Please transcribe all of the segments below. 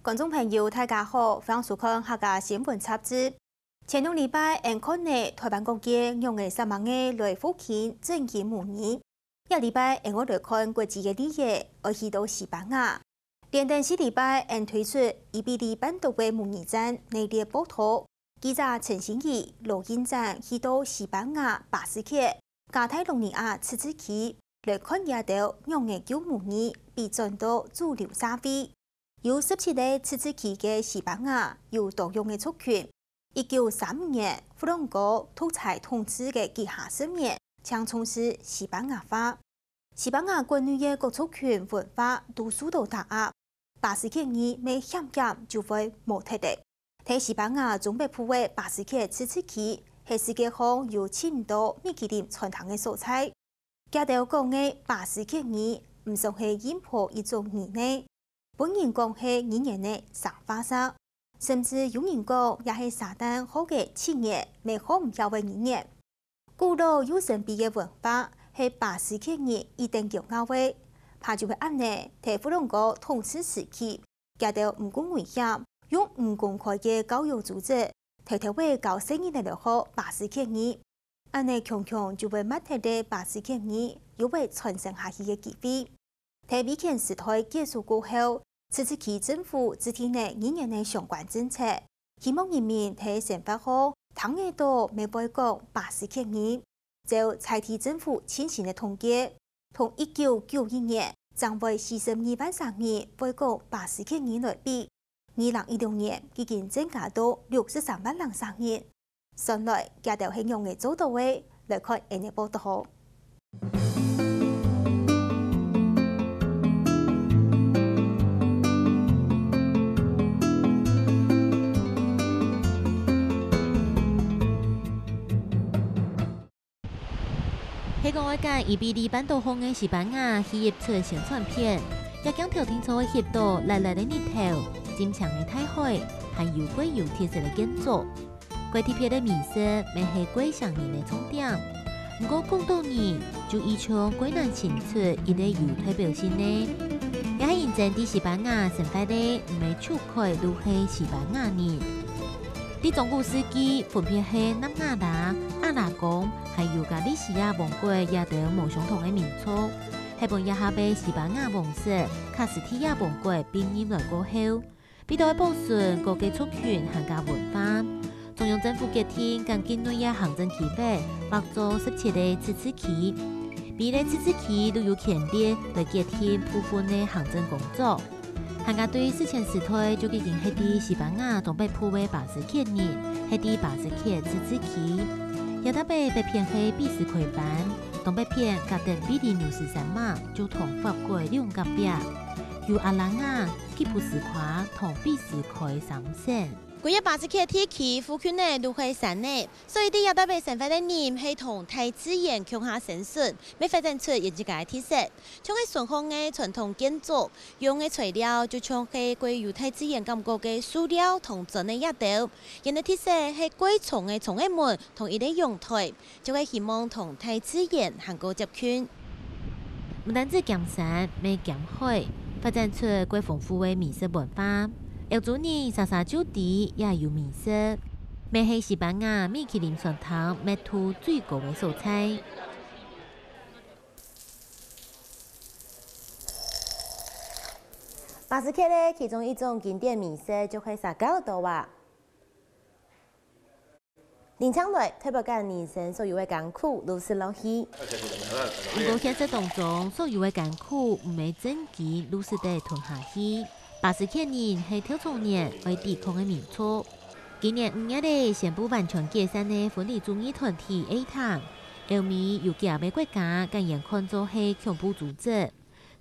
观众朋友，大家好，欢迎收看客家新闻插枝。前2礼拜，安康内台湾国界用嘅3万个来福建正经模拟。1礼拜，我来看国际嘅历史，而去到西班牙。连同4礼拜，推出EBD 版图嘅模拟战内列报道。记者陈新义、罗英站去到西班牙巴斯克、加泰隆尼亚自治区来看野岛用嘅旧模拟，被转到主流社会。有17个自治区嘅西班牙有多样嘅族群。1935年，弗朗哥独裁统治嘅旗下10年，将从事西班牙化。西班牙国内嘅各族群文化都受到打压。巴斯克人每险就会冇特的。喺西班牙中北部嘅巴斯克自治区，係世界上有千多米其林传统嘅蔬菜。加條講嘅巴斯克語唔算係任何一種語呢，本人講係語言嘅上化色，甚至有人講也係撒旦好嘅企業未好唔曉嘅語言。古老有神秘嘅文化係巴斯克語一定要咬嘅，怕就會按呢喺弗朗哥統治時期，加條唔公危險。用唔公開嘅教育組織，偷偷為教生意嚟學巴斯克語，安尼強強就會抹黑嘅巴斯克語，有為傳承下去嘅機會。喺威權時代結束過後，自治區政府制定嘅語言嘅相關政策，希望人民喺生活後聽得到未會講巴斯克語。就財地政府前線嘅統計，同1991年將為42萬3人會講巴斯克語來比。2016年已經增加到63萬人3人。上來加條係用嘅做到位來看呢個報道。喺個外界EBD 版圖紅嘅西班牙企業出宣傳片，也將條天草嘅翕到來來嘅日頭。尖牆嘅大海，還有貴有特色嘅建築，貴特別嘅美食，未係貴上年嘅重點。不過講到年，就以像貴難前出一個有代表性呢，也係認真喺西班牙生活嘅唔係出開都係西班牙人。喺中古世紀，分別係南亞達、阿拉貢，還有加利西亞王國也都冇相同嘅民族，係本也下被西班牙王室、卡斯蒂亞王國併入來過後。必須保存各個族群客家文化。中央政府決定將境內嘅行政區域劃作17個自治區，每個自治區都有權利來決定部分嘅行政工作。客家對事前時代就已經係啲西班牙東北部嘅巴斯克人，係啲巴斯克自治區，也特別被編係比斯開版，東北片格定比利牛斯山馬就同法國兩隔壁。由阿蘭亞、吉普斯夸同比斯開3省。嗰一巴斯克地區附近呢都係山呢，所以啲也特別生活嘅人係同大自然共下生存，未發展出自己嘅特色。像係順豐嘅傳統建築，用嘅材料就像係貴有大自然感覺嘅塑料同磚嘅一道，人嘅特色係貴重嘅從一門同一啲陽台，就係希望同大自然行過接圈。唔單止cam山，未cam海。發展出貴豐富嘅美食文化，有做年沙沙酒地也有美食，未係西班牙米其林傳統密度最高嘅蔬菜。巴斯克咧，其中一種經典美食就係沙膠豆啊。林昌來特別講人生所有嘅艱苦都是落去。不過現實當中所有嘅艱苦唔係真嘅，都是得吞下去。巴斯克人係跳槽人為抵抗嘅民族。今年5月咧宣布完全解散嘅分離主義團體 ETA， 後面又加俾國家竟然看作係恐怖組織，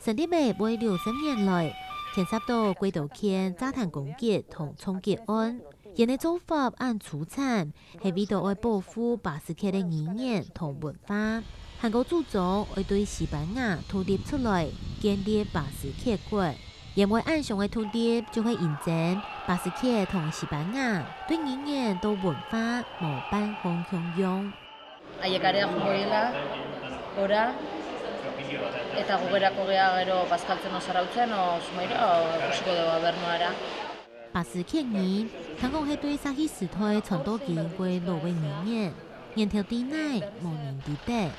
成立嘅為60年來，牽涉到幾多件炸彈攻擊同衝擊案。人嘅做法按粗殘，係為咗愛保護巴斯克嘅語言同文化。韓國主張會對西班牙獨立出來，建立巴斯克國。因為按上嘅獨立就會印證巴斯克同西班牙對語言到文化冇辦法共用。Eta gugerako gea gero bazkaltzen o zarautzen o sumaira o ikusiko dugu abernuara. 巴斯克语，听讲系对沙希时代传到经过6位语言，年头地内无人地带，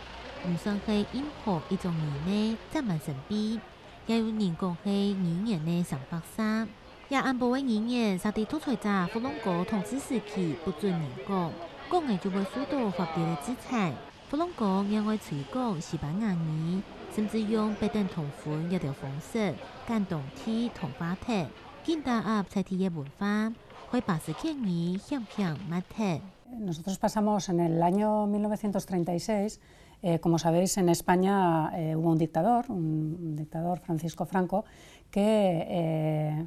唔算系任何一种语言在蛮神秘，也有人讲系语言的上百三。也按部位语言，沙地土财者佛朗哥统治时期不准人讲，讲的就会受到法律的制裁。佛朗哥也爱推广西班牙语，甚至用不等同款一条方式感动体同化体，建打压在地的文化，为巴斯克语响响马特。Nosotros pasamos en el año 1936, como sabéis, en España hubo un dictador Francisco Franco, que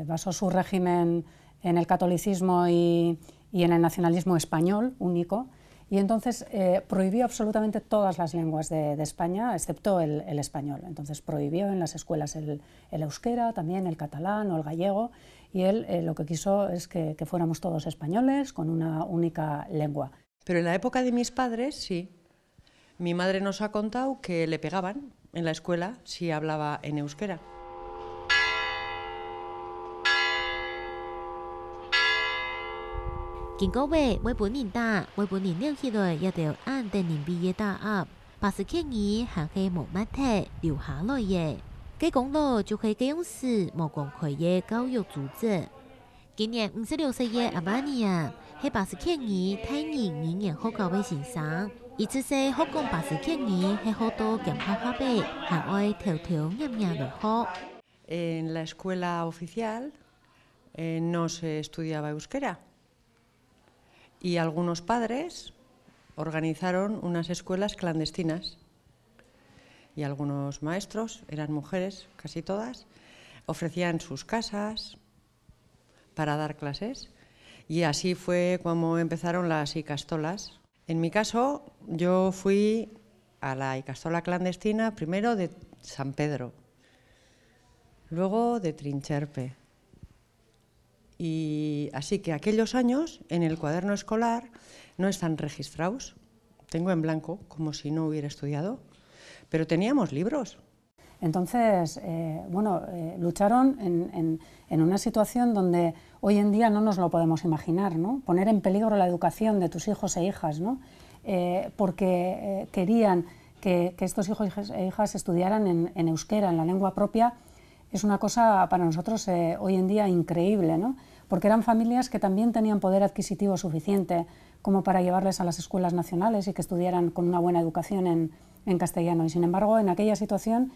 basó su régimen en el catolicismo y en el nacionalismo español único, y entonces prohibió absolutamente todas las lenguas de España, excepto el español. Entonces prohibió en las escuelas el euskera, también el catalán o el gallego, y él lo que quiso es que fuéramos todos españoles con una única lengua. Pero en la época de mis padres, sí. Mi madre nos ha contado que le pegaban en la escuela si hablaba en euskera. Kinh過為本年大，為本年了起來，也就按定年畢業打壓，巴斯克語還係無乜體留下來嘅。佢講咯，就係這樣時無公開嘅教育組織。今年56歲嘅阿巴尼亞係巴斯克語太人語言學校嘅先生，一次性學講巴斯克語係好多檢考學輩，還愛條條啱啱來學。En la escuela oficial no se estudiaba euskera. Y algunos padres organizaron unas escuelas clandestinas y algunos maestros, eran mujeres casi todas, ofrecían sus casas para dar clases y así fue como empezaron las ikastolas. En mi caso, yo fui a la ikastola clandestina primero de San Pedro, luego de Trincherpe. Y así que aquellos años en el cuaderno escolar no están registrados. Tengo en blanco, como si no hubiera estudiado, pero teníamos libros. Entonces, lucharon en una situación donde hoy en día no nos lo podemos imaginar, ¿no? Poner en peligro la educación de tus hijos e hijas, ¿no? Porque querían que estos hijos e hijas estudiaran en euskera, en la lengua propia. Es una cosa para nosotros hoy en día increíble, ¿no? Porque eran familias que también tenían poder adquisitivo suficiente como para llevarles a las escuelas nacionales y que estudiaran con una buena educación en castellano. Y sin embargo, en aquella situación...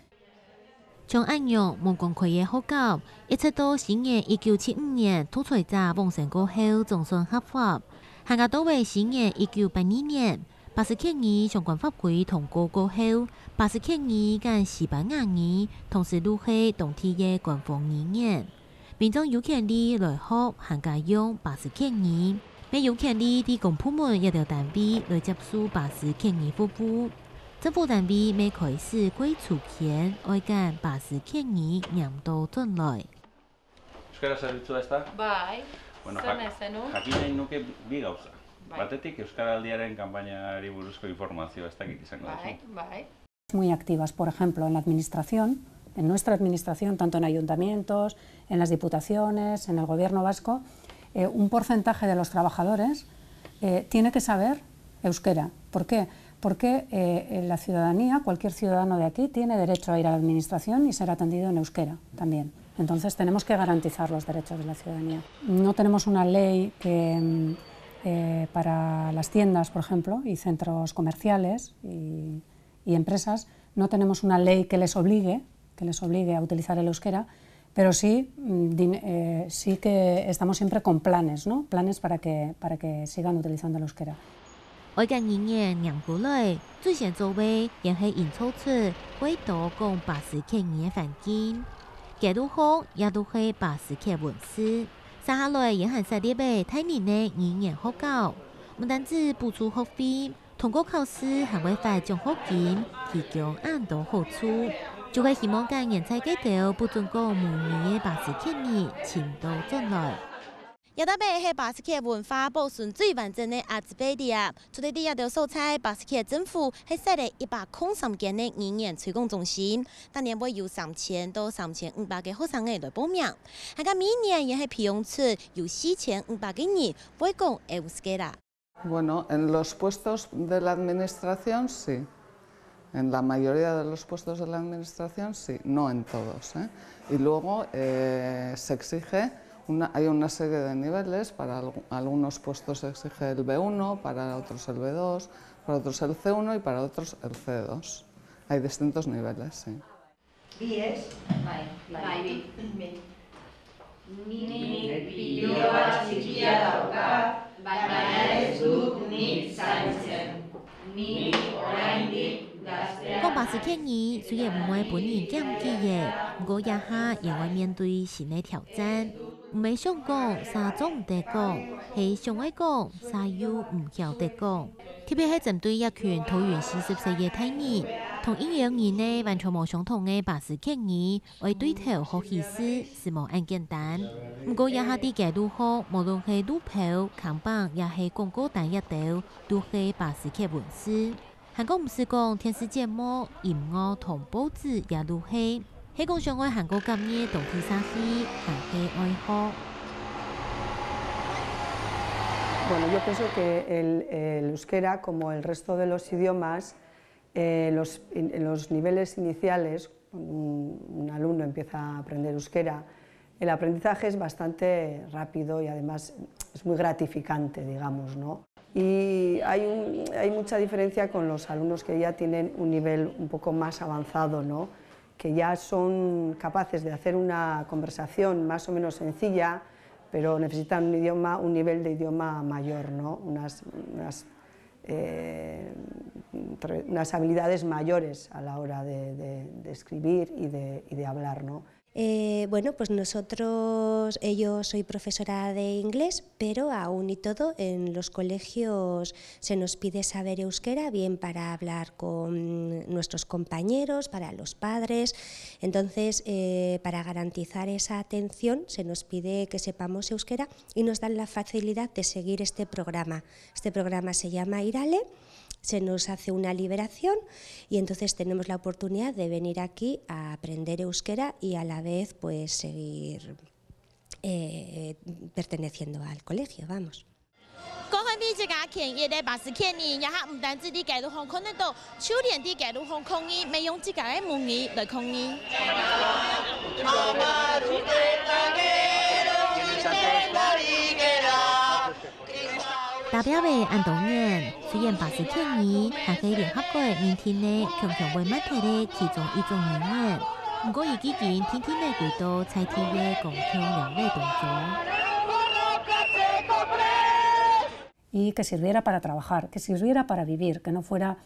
從按樣無公開嘅學校，一直到新嘅1975年土財者網成過後總算合法，下個到為新嘅1982年。巴斯克語相關法規通過過後，巴斯克語跟西班牙語同時都係當地嘅官方語言。民眾有權利來學和家用巴斯克語，未有權利提供部門一條單位來接受巴斯克語服務。政府單位未開始歸出錢，愛將巴斯克語引導進來。Euskara zerbitzua ez da? Bai, Bueno, zer nahi zenu? jakin nahi nuke bi gauza. Batetik Euskaraldiaren kanpainari buruzko informazioa ez dakit izango duzu. Bai. Muy activas, por ejemplo, en la administración, en nuestra administración, tanto en ayuntamientos, en las diputaciones, en el gobierno vasco, un porcentaje de los trabajadores tiene que saber euskera. ¿Por qué? Porque la ciudadanía, cualquier ciudadano de aquí, tiene derecho a ir a la administración y ser atendido en euskera también. Entonces tenemos que garantizar los derechos de la ciudadanía. No tenemos una ley que... para las tiendas, por ejemplo, y centros comerciales y empresas, no tenemos una ley que les obligue a utilizar el euskera, pero sí, sí que estamos siempre con planes, ¿no? Planes para que sigan utilizando el euskera. 我嘅語言讓過來，最先做嘅也係引導出會多講巴斯克語嘅環境，幾度好也都係巴斯克文字。接下來也係設立嘅太年嘅語言學校，唔單止補助學費，通過考試還會發獎學金，提供很多好處。就係希望間人才嘅條不准講母語嘅巴斯克語，前到進來。也特别是巴斯克文化保存最完整的阿兹贝利亚，除了第一条素材，巴斯克政府还设立103间的语言推广中心，当年会有3000到3500个学生来报名，还个每年也是培养出有4500个人会讲乌斯格拉。Bueno, en los puestos de la administración sí. En la mayoría de los puestos de la administración sí, no en todos. Y luego se exige, hay una serie de niveles, para algunos puestos se exige el B1, para otros el B2, para otros el C1 y para otros el C2. Hay distintos niveles, sí. Bies, bai. Nik biloba txikia daukat, baina ez dut nik zaintzen. Nik oraindik gaztea. 讲巴斯克语虽然唔会本人减记嘅，不过也下也会面对新的挑战。唔系想讲啥总唔得讲，系想爱讲啥又唔晓得讲。特别系针对一群桃园40岁嘅太儿，同英语言呢完全冇相同嘅巴斯克语，为对头学意思是冇咁简单。不过也下啲嘅路学，无论系路票、扛棒，也系广告单一条，都系巴斯克文字。韩国唔是讲电视节目、音乐同报纸也都系，系讲上爱韩国今日同天生气，还系爱好。Bueno, yo pienso que el euskera, como el resto de los idiomas, en los niveles iniciales, cuando un alumno empieza a aprender euskera, el aprendizaje es bastante rápido y además es muy gratificante, digamos, ¿no? Y hay mucha diferencia con los alumnos que ya tienen un nivel un poco más avanzado, ¿no? Que ya son capaces de hacer una conversación más o menos sencilla, pero necesitan un nivel de idioma mayor, ¿no? Unas habilidades mayores a la hora de escribir y de hablar, ¿no? Bueno, pues yo soy profesora de inglés, pero aún y todo en los colegios se nos pide saber euskera, bien para hablar con nuestros compañeros, para los padres. Entonces, para garantizar esa atención se nos pide que sepamos euskera y nos dan la facilidad de seguir este programa. Este programa se llama Irale. Se nos hace una liberación y entonces tenemos la oportunidad de venir aquí a aprender euskera y a la vez pues seguir perteneciendo al colegio, vamos. 過去呢隻假期嘅咧，巴斯克語也係唔單止啲解讀航空得到，秋年啲解讀航空語，未用自己嘅母語來抗議。代表嘅安東年，雖然巴斯克語係喺聯合國嘅年天呢，強強為乜嘢咧其中一種語言，不過已經天天嘅幾多才體嘅共同兩位動作。 Y que sirviera para trabajar, que sirviera para vivir, que no fuera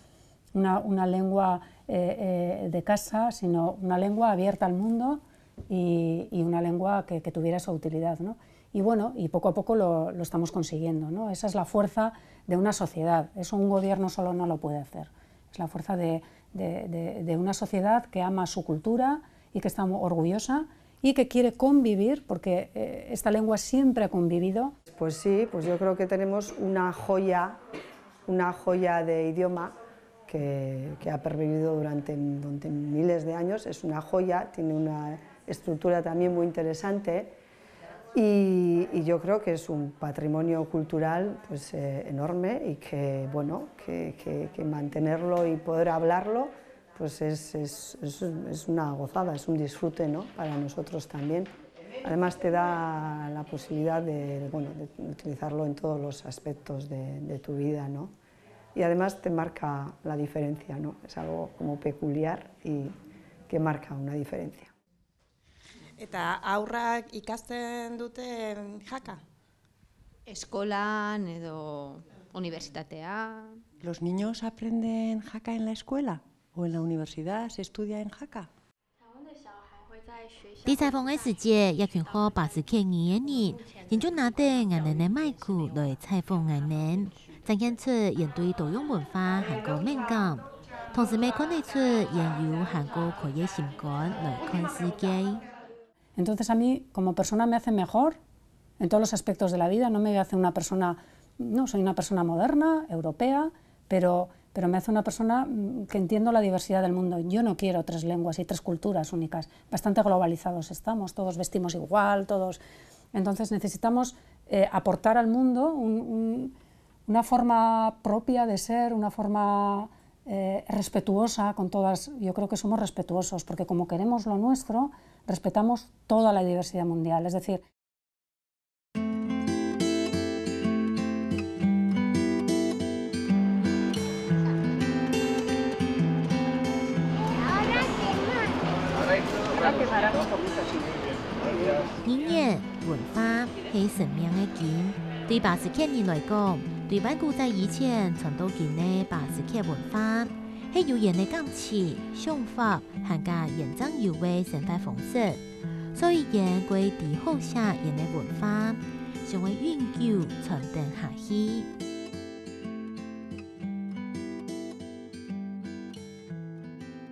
una lengua de casa, sino una lengua abierta al mundo y una lengua que tuviera esa utilidad, ¿no? Y bueno, y poco a poco lo estamos consiguiendo, ¿no? Esa es la fuerza de una sociedad, eso un gobierno solo no lo puede hacer. Es la fuerza de una sociedad que ama su cultura y que está orgullosa y que quiere convivir, porque esta lengua siempre ha convivido. Pues sí, pues yo creo que tenemos una joya de idioma que ha pervivido durante miles de años. Es una joya, tiene una estructura también muy interesante y yo creo que es un patrimonio cultural pues, enorme y que, bueno, que mantenerlo y poder hablarlo pues es una gozada, es un disfrute, ¿no? Para nosotros también. Además te da la posibilidad de utilizarlo en todos los aspectos de tu vida, ¿no? Y además te marca la diferencia, ¿no? Es algo como peculiar y que marca una diferencia. Eta aurrak ikasten dute jaka? Eskolan edo unibertsitatea. ¿Los niños aprenden jaka en la escuela o en la universidad? ¿Se estudia en jaka? 在采訪嘅時節，一群學巴斯克語嘅人，研究拿定顏人嘅麥克來採訪顏人，展現出人對多樣文化韓國敏感，同時未看得出研究韓國科學心感來看世界。 Entonces a mí como persona me hace mejor en todos los aspectos de la vida. No me hace una persona, no, soy una persona moderna, europea, pero me hace una persona que entiendo la diversidad del mundo. Yo no quiero 3 lenguas y 3 culturas únicas. Bastante globalizados estamos, todos vestimos igual, todos. Entonces necesitamos aportar al mundo una forma propia de ser, una forma respetuosa con todas. Yo creo que somos respetuosos, porque como queremos lo nuestro, respetamos toda la diversidad mundial. Es decir,音乐、文化是生命的根。对巴斯克人来讲，对万古在以前传到今的巴斯克文化，是语言的感情、想法和加延长有的生活方式。所以，言归地后下人的文化，成为永久传承下去。